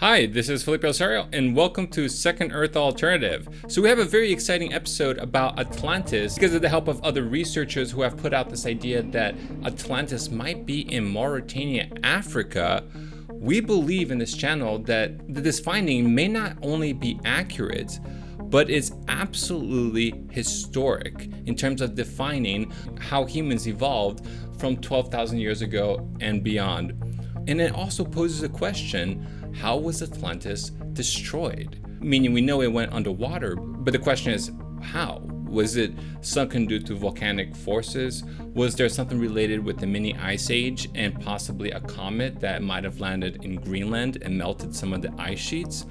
Hi, this is Felipe Osario, and welcome to Second Earth Alternative. So we have a very exciting episode about Atlantis because of the help of other researchers who have put out this idea that Atlantis might be in Mauritania, Africa. We believe in this channel that this finding may not only be accurate, but it's absolutely historic in terms of defining how humans evolved from 12,000 years ago and beyond. And it also poses a question: how was Atlantis destroyed? Meaning we know it went underwater, but the question is how? Was it sunken due to volcanic forces? Was there something related with the mini ice age and possibly a comet that might have landed in Greenland and melted some of the ice sheets?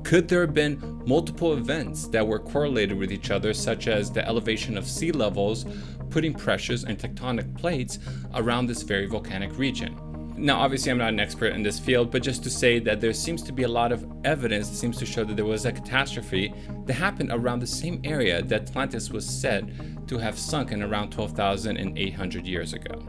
Could there have been multiple events that were correlated with each other, such as the elevation of sea levels, putting pressures and tectonic plates around this very volcanic region? Now, obviously, I'm not an expert in this field, but just to say that there seems to be a lot of evidence that seems to show that there was a catastrophe that happened around the same area that Atlantis was said to have sunken around 12,800 years ago.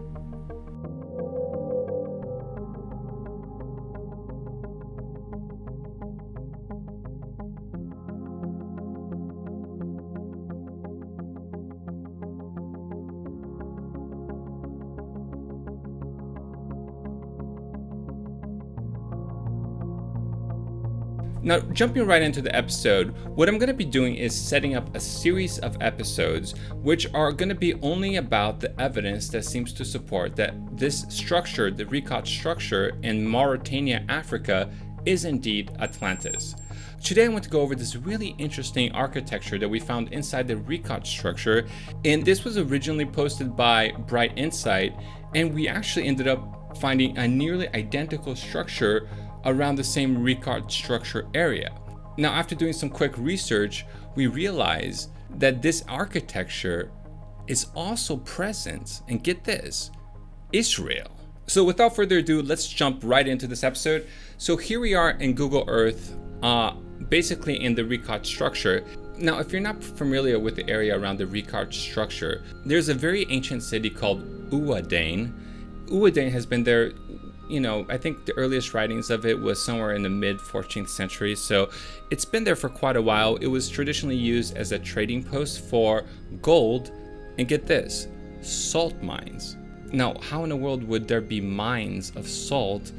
Now, jumping right into the episode, what I'm going to be doing is setting up a series of episodes which are going to be only about the evidence that seems to support that this structure, the Richat structure in Mauritania, Africa, is indeed Atlantis. Today I want to go over this really interesting architecture that we found inside the Richat structure, and this was originally posted by Bright Insight, and we actually ended up finding a nearly identical structure around the same Richat structure area. Now, after doing some quick research, we realized that this architecture is also present, and get this, Israel. So without further ado, let's jump right into this episode. So here we are in Google Earth, basically in the Richat structure. Now, if you're not familiar with the area around the Richat structure, there's a very ancient city called Ouaddain. Ouaddain has been there, I think the earliest writings of it was somewhere in the mid 14th century. So it's been there for quite a while. It was traditionally used as a trading post for gold, and get this, salt mines. Now, how in the world would there be mines of salt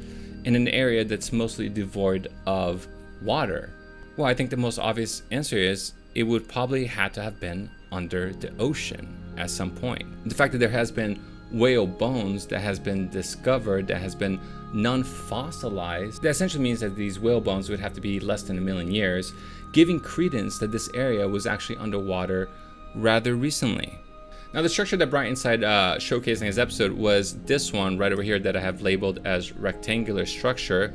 in an area that's mostly devoid of water? Well, I think the most obvious answer is it would probably have to have been under the ocean at some point. The fact that there has been whale bones that has been discovered, that has been non-fossilized, that essentially means that these whale bones would have to be less than 1 million years, giving credence that this area was actually underwater rather recently. Now, the structure that Bright Insight showcased in his episode was this one right over here that I have labeled as rectangular structure.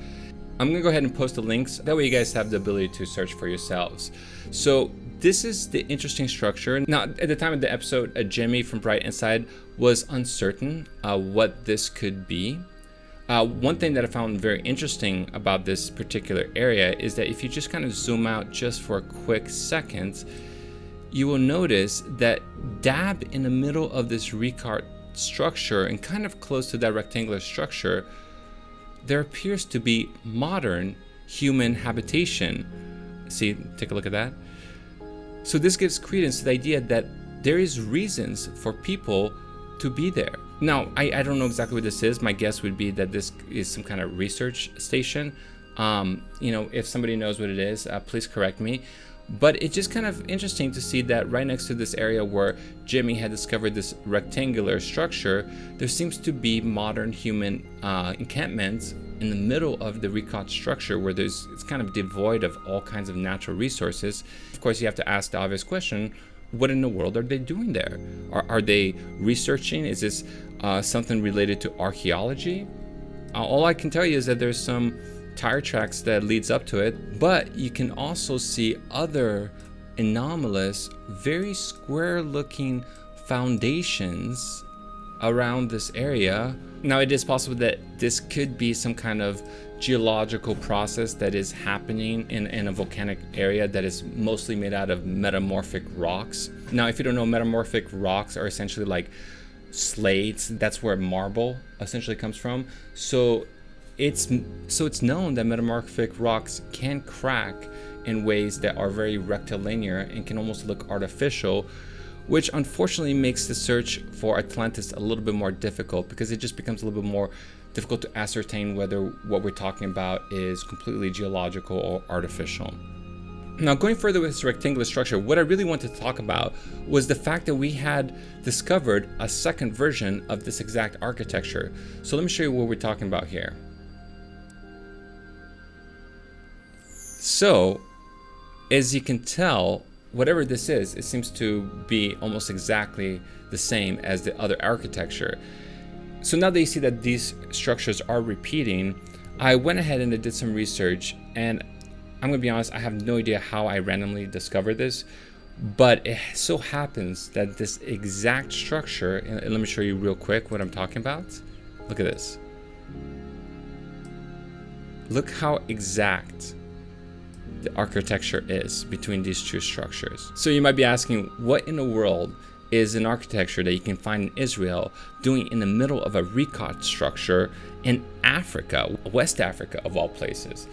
I'm gonna go ahead and post the links, that way you guys have the ability to search for yourselves. So this is the interesting structure. Now, at the time of the episode, Jimmy from Bright Insight was uncertain what this could be. One thing that I found very interesting about this particular area is that if you just kind of zoom out just for a quick second, you will notice that dab in the middle of this Richat structure and kind of close to that rectangular structure, there appears to be modern human habitation. See, take a look at that. So this gives credence to the idea that there is reasons for people to be there. Now, I don't know exactly what this is. My guess would be that this is some kind of research station. If somebody knows what it is, please correct me. But it's just kind of interesting to see that right next to this area where Jimmy had discovered this rectangular structure, there seems to be modern human encampments in the middle of the Richat structure where it's kind of devoid of all kinds of natural resources. Of course, you have to ask the obvious question: what in the world are they doing there? Are they researching? Is this something related to archeology? All I can tell you is that there's some tire tracks that leads up to it, but you can also see other anomalous, very square looking foundations around this area. Now, it is possible that this could be some kind of geological process that is happening in a volcanic area that is mostly made out of metamorphic rocks. Now, if you don't know, metamorphic rocks are essentially like slates. That's where marble essentially comes from. So it's known that metamorphic rocks can crack in ways that are very rectilinear and can almost look artificial, which unfortunately makes the search for Atlantis a little bit more difficult, because it just becomes a little bit more difficult to ascertain whether what we're talking about is completely geological or artificial. Now, going further with this rectangular structure, what I really wanted to talk about was the fact that we had discovered a second version of this exact architecture. So let me show you what we're talking about here. So, as you can tell, whatever this is, it seems to be almost exactly the same as the other architecture. So now that you see that these structures are repeating, I went ahead and I did some research, and I'm gonna be honest, I have no idea how I randomly discovered this, but it so happens that this exact structure, and let me show you real quick what I'm talking about. Look at this. Look how exact the architecture is between these two structures. So you might be asking, what in the world is an architecture that you can find in Israel doing in the middle of a Richat structure in Africa, West Africa of all places?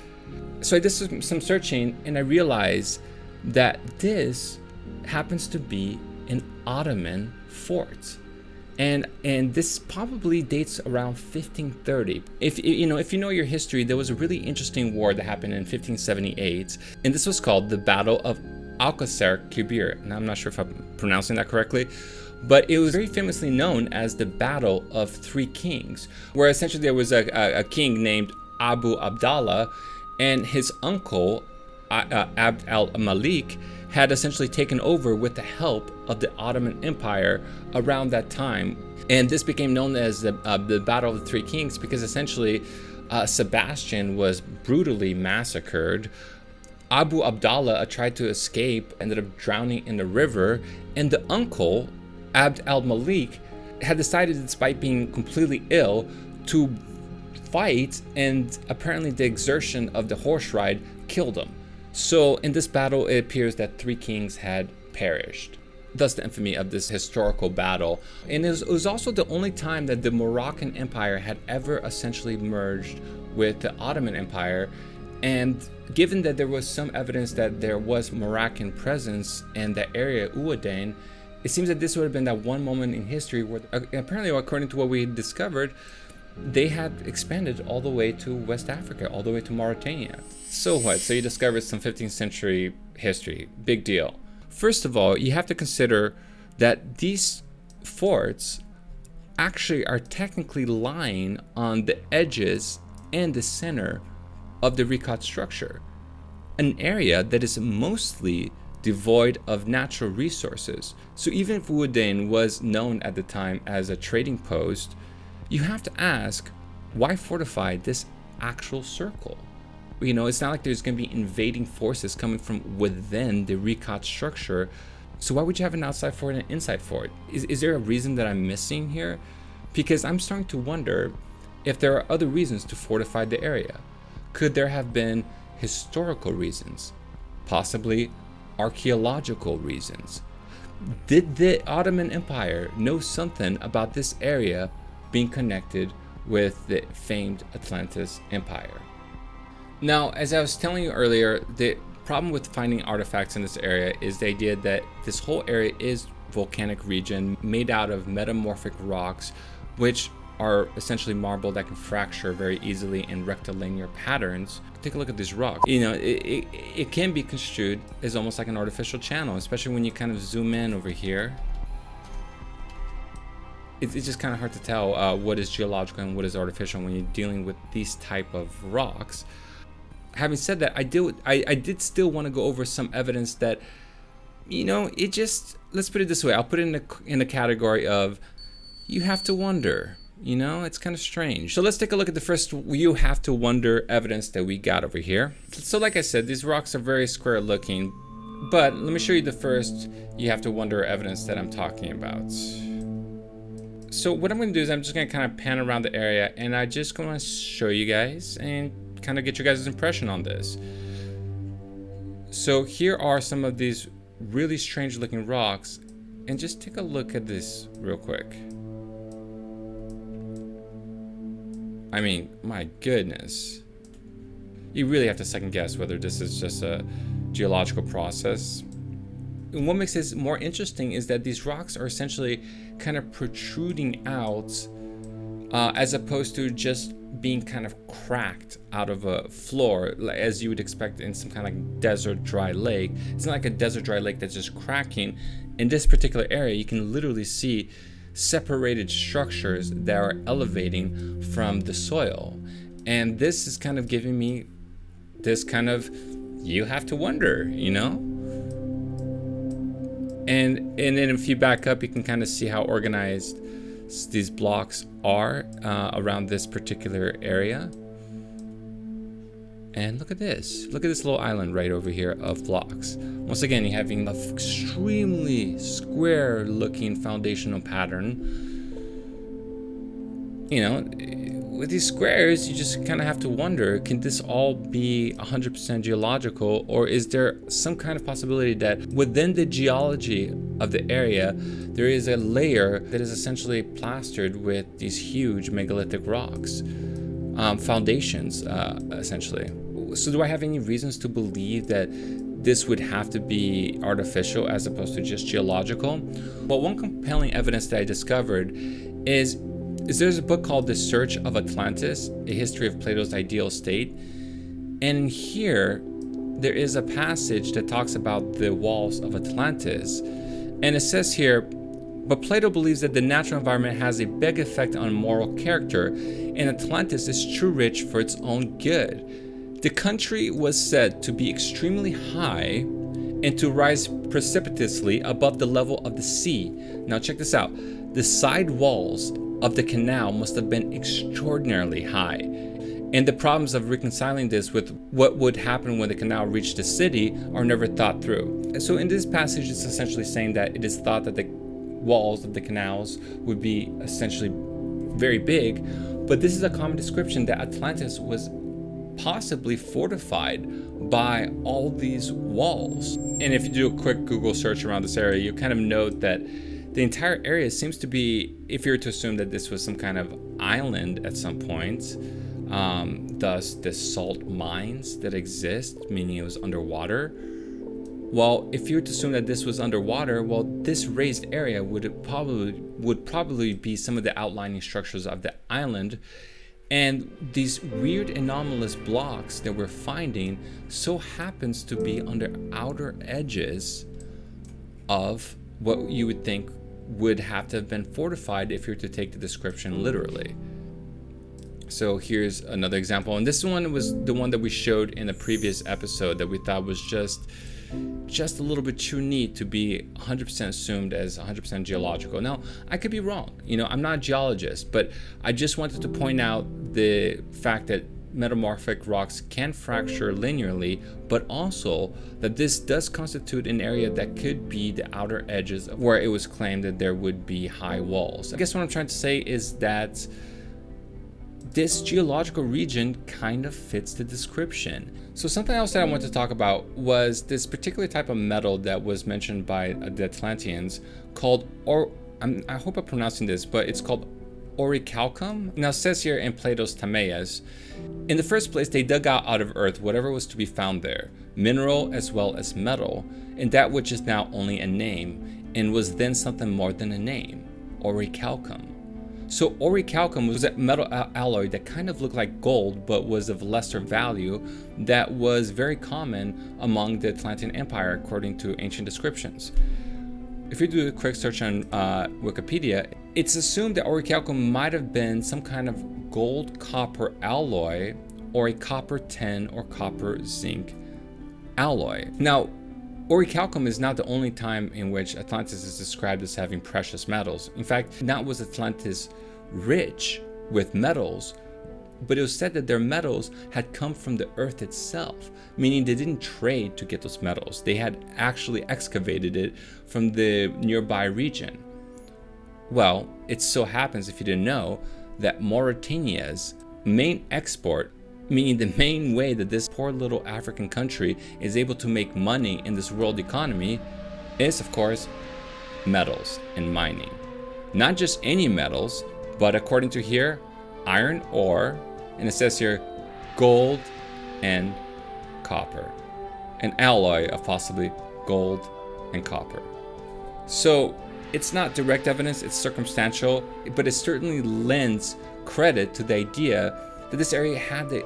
So I did some searching, and I realized that this happens to be an Ottoman fort. And this probably dates around 1530. If you know your history, there was a really interesting war that happened in 1578, and this was called the Battle of Alcácer Quibir. Now, I'm not sure if I'm pronouncing that correctly, but it was very famously known as the Battle of Three Kings, where essentially there was a king named Abu Abdallah, and his uncle Abd al-Malik had essentially taken over with the help of the Ottoman Empire around that time. And this became known as the Battle of the Three Kings because essentially Sebastian was brutally massacred. Abu Abdallah tried to escape, ended up drowning in the river, and the uncle, Abd al-Malik, had decided, despite being completely ill, to fight, and apparently the exertion of the horse ride killed him. So in this battle, it appears that three kings had perished. Thus the infamy of this historical battle. And it was also the only time that the Moroccan Empire had ever essentially merged with the Ottoman Empire. And given that there was some evidence that there was Moroccan presence in that area, Ouaddain, it seems that this would have been that one moment in history where, apparently, according to what we had discovered, they had expanded all the way to West Africa, all the way to Mauritania. So what? So you discovered some 15th century history. Big deal. First of all, you have to consider that these forts actually are technically lying on the edges and the center of the Richat structure, an area that is mostly devoid of natural resources. So even if Ouaddain was known at the time as a trading post, you have to ask, why fortify this actual circle? You know, it's not like there's going to be invading forces coming from within the Richat structure. So why would you have an outside fort and an inside fort? Is there a reason that I'm missing here? Because I'm starting to wonder if there are other reasons to fortify the area. Could there have been historical reasons? Possibly archaeological reasons? Did the Ottoman Empire know something about this area being connected with the famed Atlantis Empire? Now, as I was telling you earlier, the problem with finding artifacts in this area is the idea that this whole area is volcanic region made out of metamorphic rocks, which are essentially marble that can fracture very easily in rectilinear patterns. Take a look at these rocks. You know, it can be construed as almost like an artificial channel, especially when you kind of zoom in over here. It's just kind of hard to tell what is geological and what is artificial when you're dealing with these type of rocks. Having said that, I did still want to go over some evidence that, you know, it just, let's put it this way. I'll put it in the category of, you have to wonder. You know, it's kind of strange. So let's take a look at the first you have to wonder evidence that we got over here. So like I said, these rocks are very square looking, but let me show you the first you have to wonder evidence that I'm talking about. So what I'm going to do is I'm just going to kind of pan around the area, and I just going to show you guys and kind of get your guys' impression on this. So here are some of these really strange looking rocks, and just take a look at this real quick. I mean, my goodness. You really have to second guess whether this is just a geological process. And what makes this more interesting is that these rocks are essentially kind of protruding out as opposed to just being kind of cracked out of a floor as you would expect in some kind of desert dry lake. It's not like a desert dry lake that's just cracking. In this particular area, you can literally see separated structures that are elevating from the soil. And this is kind of giving me this kind of, you have to wonder, you know? And then if you back up, you can kind of see how organized these blocks are around this particular area. And look at this. Look at this little island right over here of blocks. Once again, you're having an extremely square looking foundational pattern. You know, with these squares, you just kind of have to wonder, can this all be 100% geological, or is there some kind of possibility that within the geology of the area, there is a layer that is essentially plastered with these huge megalithic rocks, foundations, essentially. So do I have any reasons to believe that this would have to be artificial as opposed to just geological? Well, one compelling evidence that I discovered is there's a book called The Search of Atlantis, A History of Plato's Ideal State. And in here, there is a passage that talks about the walls of Atlantis. And it says here, but Plato believes that the natural environment has a big effect on moral character, and Atlantis is too rich for its own good. The country was said to be extremely high and to rise precipitously above the level of the sea. Now check this out. The side walls of the canal must have been extraordinarily high. And the problems of reconciling this with what would happen when the canal reached the city are never thought through. So in this passage, it's essentially saying that it is thought that the walls of the canals would be essentially very big, but this is a common description that Atlantis was possibly fortified by all these walls. And if you do a quick Google search around this area, you kind of note that the entire area seems to be, if you were to assume that this was some kind of island at some point, thus the salt mines that exist, meaning it was underwater. Well, if you were to assume that this was underwater, well, this raised area would probably be some of the outlining structures of the island. And these weird anomalous blocks that we're finding so happens to be on the outer edges of what you would think would have to have been fortified if you were to take the description literally. So here's another example, and this one was the one that we showed in a previous episode that we thought was just a little bit too neat to be 100% assumed as 100% geological. Now, I could be wrong. You know, I'm not a geologist, but I just wanted to point out the fact that metamorphic rocks can fracture linearly, but also that this does constitute an area that could be the outer edges where it was claimed that there would be high walls. I guess what I'm trying to say is that this geological region kind of fits the description. So something else that I wanted to talk about was this particular type of metal that was mentioned by the Atlanteans called, I hope I'm pronouncing this, but it's called orichalcum. Now it says here in Plato's Timaeus, in the first place they dug out of earth whatever was to be found there, mineral as well as metal, and that which is now only a name, and was then something more than a name, orichalcum. So orichalcum was a metal alloy that kind of looked like gold but was of lesser value that was very common among the Atlantean Empire according to ancient descriptions. If you do a quick search on Wikipedia, it's assumed that orichalcum might have been some kind of gold-copper alloy or a copper tin or copper zinc alloy. Now, orichalcum is not the only time in which Atlantis is described as having precious metals. In fact, not was Atlantis rich with metals, but it was said that their metals had come from the earth itself, meaning they didn't trade to get those metals. They had actually excavated it from the nearby region. Well, it so happens, if you didn't know, that Mauritania's main export, meaning the main way that this poor little African country is able to make money in this world economy, is of course metals and mining. Not just any metals, but according to here, iron ore, and it says here gold and copper, an alloy of possibly gold and copper. So it's not direct evidence, it's circumstantial, but it certainly lends credit to the idea that this area had the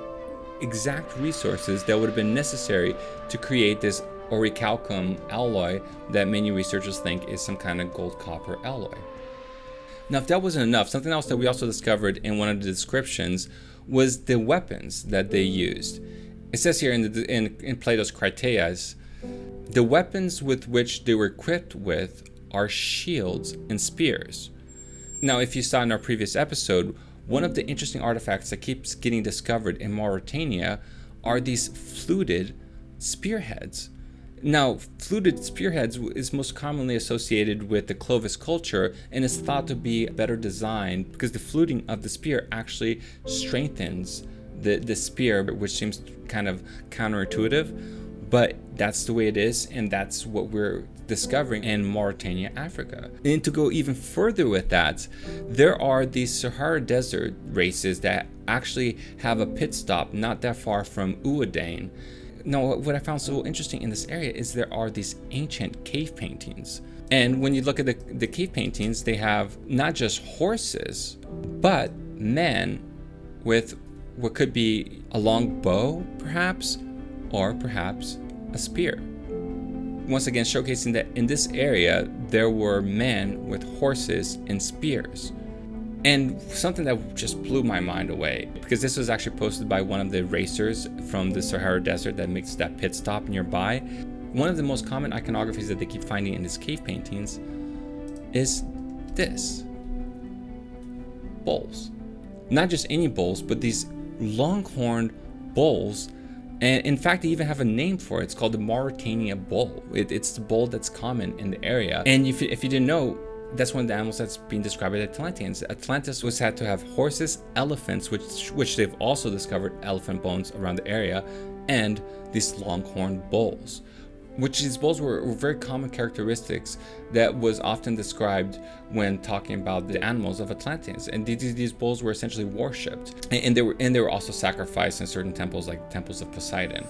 exact resources that would have been necessary to create this orichalcum alloy that many researchers think is some kind of gold copper alloy. Now, if that wasn't enough, something else that we also discovered in one of the descriptions was the weapons that they used. It says here in Plato's Critias, the weapons with which they were equipped with are shields and spears. Now, if you saw in our previous episode, one of the interesting artifacts that keeps getting discovered in Mauritania are these fluted spearheads. Now, fluted spearheads is most commonly associated with the Clovis culture and is thought to be better designed because the fluting of the spear actually strengthens the spear, which seems kind of counterintuitive. But that's the way it is, and that's what we're discovering in Mauritania, Africa. And to go even further with that, there are these Sahara Desert races that actually have a pit stop not that far from Ouadane. Now, what I found so interesting in this area is there are these ancient cave paintings. And when you look at the cave paintings, they have not just horses, but men with what could be a long bow, perhaps, or perhaps a spear. Once again, showcasing that in this area, there were men with horses and spears. And something that just blew my mind away, because this was actually posted by one of the racers from the Sahara Desert that makes that pit stop nearby. One of the most common iconographies that they keep finding in these cave paintings is this. Bulls. Not just any bulls, but these long-horned bulls. And in fact, they even have a name for it. It's called the Mauritania bull. It's the bull that's common in the area. And if you didn't know, that's one of the animals that's being described by the Atlanteans. Atlantis was said to have horses, elephants, which they've also discovered elephant bones around the area, and these longhorned bulls. Which these bulls were very common characteristics that was often described when talking about the animals of Atlantis. And these bulls were essentially worshipped, and they were also sacrificed in certain temples, like temples of Poseidon.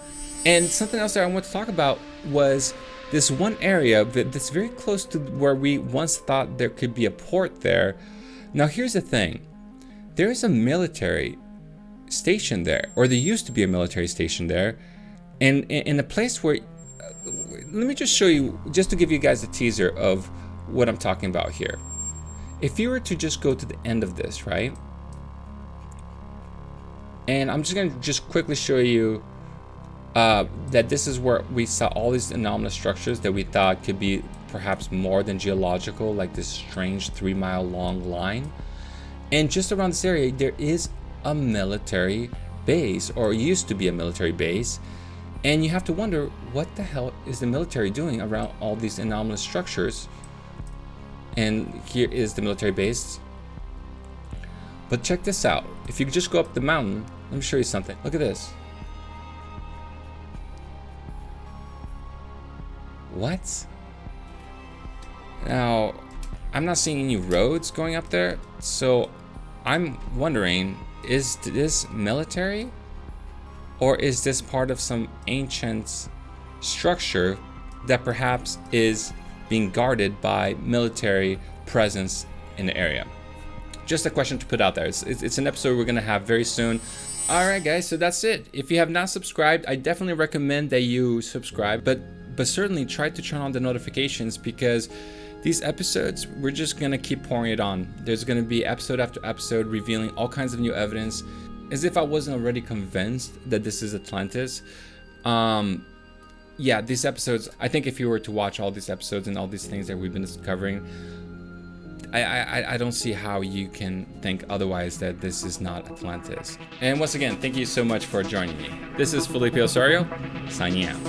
And something else that I want to talk about was this one area that's very close to where we once thought there could be a port there. Now, here's the thing: there is a military station there, or there used to be a military station there, and in a place where. Let me just show you, just to give you guys a teaser of what I'm talking about here. If you were to just go to the end of this, right? And I'm just going to just quickly show you that this is where we saw all these anomalous structures that we thought could be perhaps more than geological, like this strange 3-mile long line. And just around this area, there is a military base, or used to be a military base. And you have to wonder, what the hell is the military doing around all these anomalous structures? And here is the military base. But check this out. If you just go up the mountain, let me show you something. Look at this. What? Now, I'm not seeing any roads going up there, so I'm wondering, is this military? Or is this part of some ancient structure that perhaps is being guarded by military presence in the area? Just a question to put out there. It's an episode we're going to have very soon. All right, guys, so that's it. If you have not subscribed, I definitely recommend that you subscribe, but certainly try to turn on the notifications, because these episodes, we're just going to keep pouring it on. There's going to be episode after episode revealing all kinds of new evidence, as if I wasn't already convinced that this is Atlantis. Yeah, these episodes, I think if you were to watch all these episodes and all these things that we've been discovering, I don't see how you can think otherwise that this is not Atlantis. And once again, thank you so much for joining me. This is Felipe Osorio, signing out.